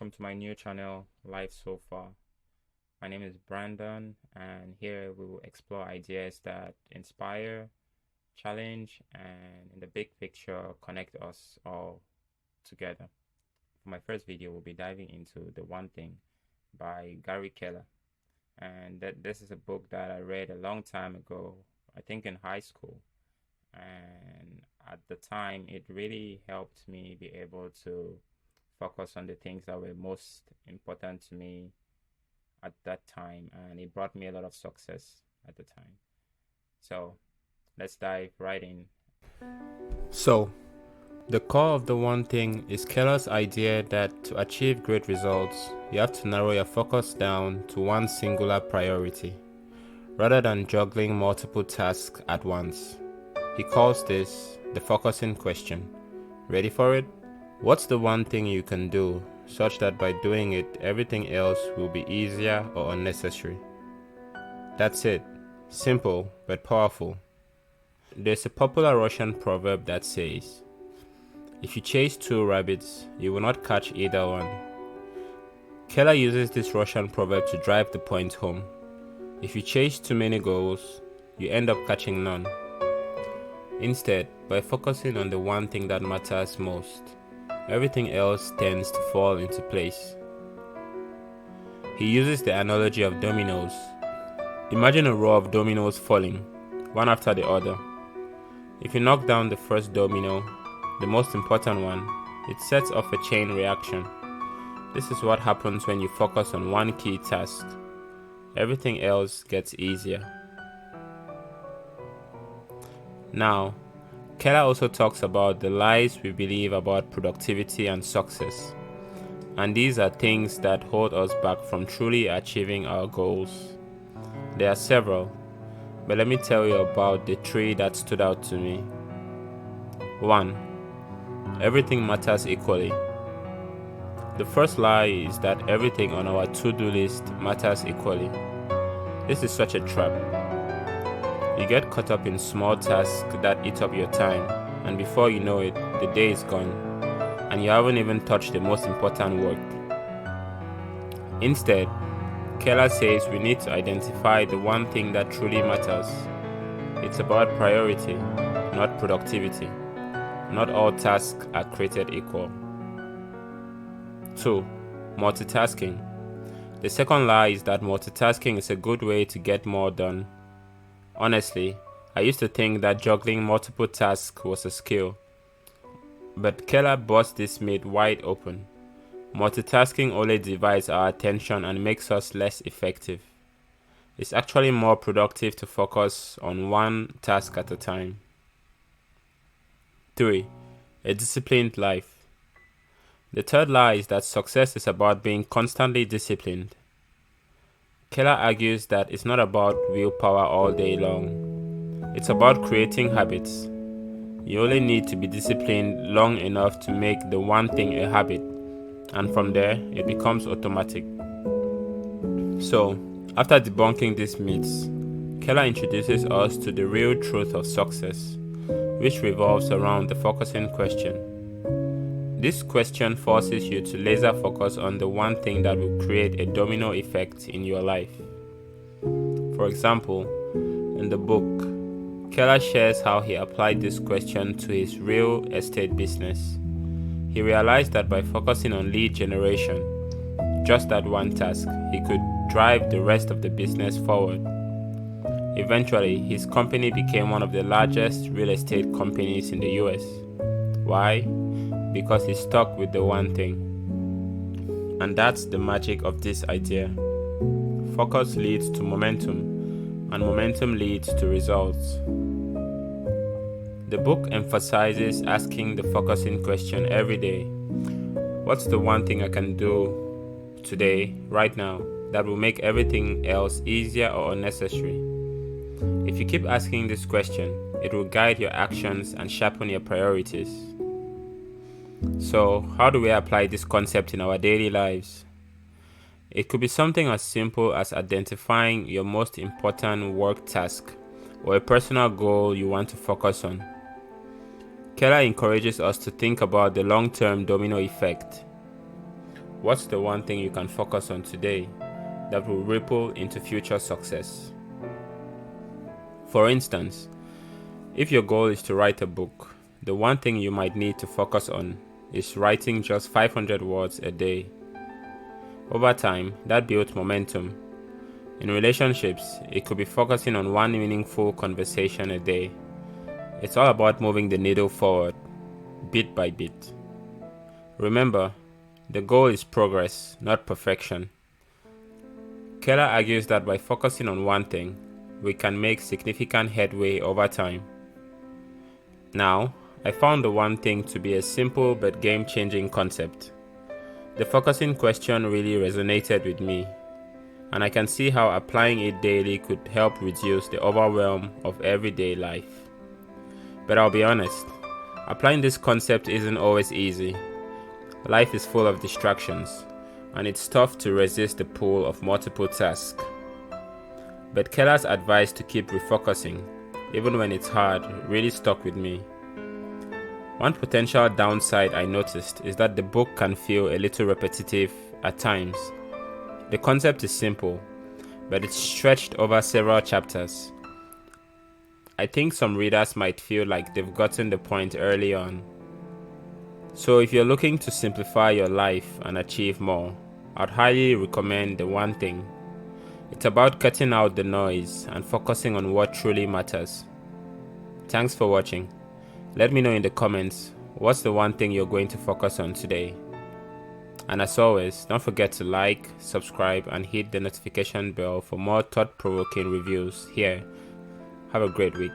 welcome to my new channel, Life So Far. My name is Brandon, and here we will explore ideas that inspire, challenge, and in the big picture, connect us all together. For my first video, we'll be diving into The One Thing by Gary Keller. And this is a book that I read a long time ago, I think in high school. And at the time, it really helped me be able to focus on the things that were most important to me at that time, and it brought me a lot of success at the time. So let's dive right in. So, the core of The One Thing is Keller's idea that to achieve great results, you have to narrow your focus down to one singular priority, rather than juggling multiple tasks at once. He calls this the focusing question. Ready for it? What's the one thing you can do such that by doing it, everything else will be easier or unnecessary? That's it. Simple but powerful. There's a popular Russian proverb that says, if you chase two rabbits, you will not catch either one. Keller uses this Russian proverb to drive the point home. If you chase too many goals, you end up catching none. Instead, by focusing on the one thing that matters most, everything else tends to fall into place. He uses the analogy of dominoes. Imagine a row of dominoes falling, one after the other. If you knock down the first domino, the most important one, it sets off a chain reaction. This is what happens when you focus on one key task. Everything else gets easier. Now, Keller also talks about the lies we believe about productivity and success. And these are things that hold us back from truly achieving our goals. There are several, but let me tell you about the three that stood out to me. 1. Everything matters equally. The first lie is that everything on our to-do list matters equally. This is such a trap. You get caught up in small tasks that eat up your time, and before you know it, the day is gone, and you haven't even touched the most important work. Instead, Keller says we need to identify the one thing that truly matters. It's about priority, not productivity. Not all tasks are created equal. 2. Multitasking. The second lie is that multitasking is a good way to get more done. Honestly, I used to think that juggling multiple tasks was a skill. But Keller busts this myth wide open. Multitasking only divides our attention and makes us less effective. It's actually more productive to focus on one task at a time. 3. A disciplined life. The third lie is that success is about being constantly disciplined. Keller argues that it's not about willpower all day long. It's about creating habits. You only need to be disciplined long enough to make the one thing a habit, and from there, it becomes automatic. So, after debunking these myths, Keller introduces us to the real truth of success, which revolves around the focusing question. This question forces you to laser focus on the one thing that will create a domino effect in your life. For example, in the book, Keller shares how he applied this question to his real estate business. He realized that by focusing on lead generation, just that one task, he could drive the rest of the business forward. Eventually, his company became one of the largest real estate companies in the US. Why? Because he stuck with the one thing. And that's the magic of this idea. Focus leads to momentum, and momentum leads to results. The book emphasizes asking the focusing question every day. What's the one thing I can do today, right now, that will make everything else easier or unnecessary? If you keep asking this question, it will guide your actions and sharpen your priorities. So, how do we apply this concept in our daily lives? It could be something as simple as identifying your most important work task or a personal goal you want to focus on. Keller encourages us to think about the long-term domino effect. What's the one thing you can focus on today that will ripple into future success? For instance, if your goal is to write a book, the one thing you might need to focus on is writing just 500 words a day. Over time, that builds momentum. In relationships, it could be focusing on one meaningful conversation a day. It's all about moving the needle forward, bit by bit. Remember, the goal is progress, not perfection. Keller argues that by focusing on one thing, we can make significant headway over time. Now, I found the one thing to be a simple but game-changing concept. The focusing question really resonated with me, and I can see how applying it daily could help reduce the overwhelm of everyday life. But I'll be honest, applying this concept isn't always easy. Life is full of distractions, and it's tough to resist the pull of multiple tasks. But Keller's advice to keep refocusing, even when it's hard, really stuck with me. One potential downside I noticed is that the book can feel a little repetitive at times. The concept is simple, but it's stretched over several chapters. I think some readers might feel like they've gotten the point early on. So if you're looking to simplify your life and achieve more, I'd highly recommend The One Thing. It's about cutting out the noise and focusing on what truly matters. Thanks for watching. Let me know in the comments, what's the one thing you're going to focus on today? And as always, don't forget to like, subscribe, and hit the notification bell for more thought-provoking reviews here. Have a great week.